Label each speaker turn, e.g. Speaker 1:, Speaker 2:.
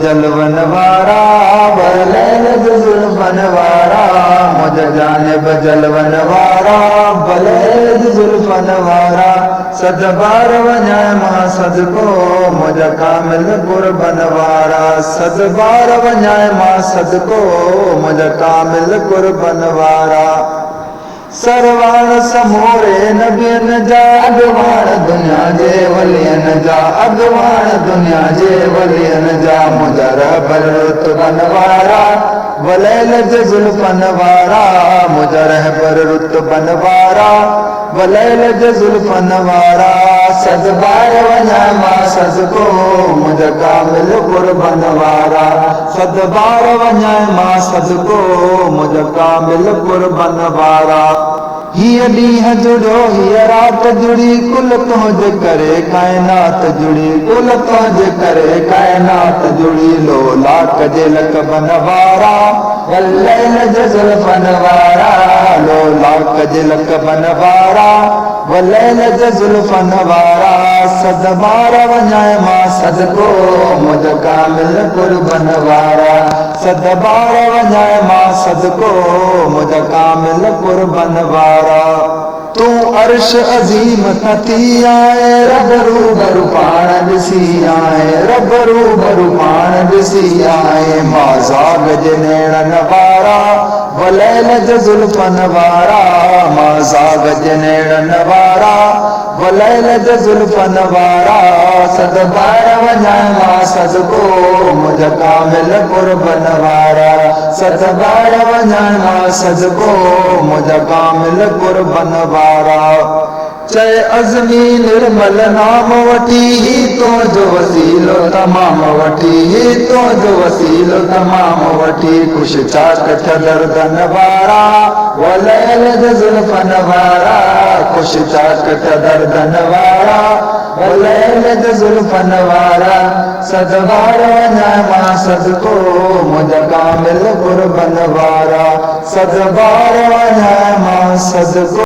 Speaker 1: जलवन वारा बलैल जुल्फन वारा मुझ जानिब जलवन वारा बलैल जुल्फन वारा सद बार वञाए मां सदको मुझ कामिल कुर्बन वारा सद बार वञाए मां सदको मुझ कामिल कुर्बन वारा सरवाण समूरे नबियन जा अगवाण दुनिया जे वलियन जा अगवाण दुनिया जे वलियन जा मुजरबर रुतबन वारा वलैल जे जुल्फन वारा मुजरबर रुतबन वारा वलैल जे जुल्फन वारा सद बार वञाए मां सदको मुझ कामिल कुर्बन वारा सद बार वञाए मां सदको मुझ कामिल कुर्बन वारा हीअ ॾींहुं जुड़ो हीअ राति जुड़ी कुल तुंहिंजे करे काइनात जुड़ी कुल तुंहिंजे करे काइनात जुड़ी लोलाक जे लक़बन वारा वलैल जे जुल्फन वारा लोलाक जे लक़बन वारा वलैल जे जुल्फन वारा सद बार वञाए मां सदको मुझ कामिल कुर्बन वारा सद बार वञाए मां सदको मुझ कामिल कुर्बन वारा तू अर्श अज़ीम थी आए रब रूबरू पाण ॾिसी आए रब रूबरू पाण ॾिसी आए मां ज़ाग जे नेणन वारा वलैल जे जुल्फन वारा मां ज़ाग जे नेणन वारा वलैल जे जुल्फन वारा सद बार वञाए मां सदको मुझ कामिल कुर्बन वारा सद बार वञाए मां सदको मुझ कामिल कुर्बन वारा चए अज़मी निर्मल नाम वठी तुंहिंजो वसीलो तमाम वठी तुंहिंजो वसीलो तमाम वठी ख़ुश चाक दर्दन वारा वलैल जे जुल्फन वारा ख़ुश चाक दर्दन वारा वलैल जे जुल्फन वारा सद बार वञाए मां सदको मुझ कामिल कुर्बन वारा सद बार वञाए मां सदको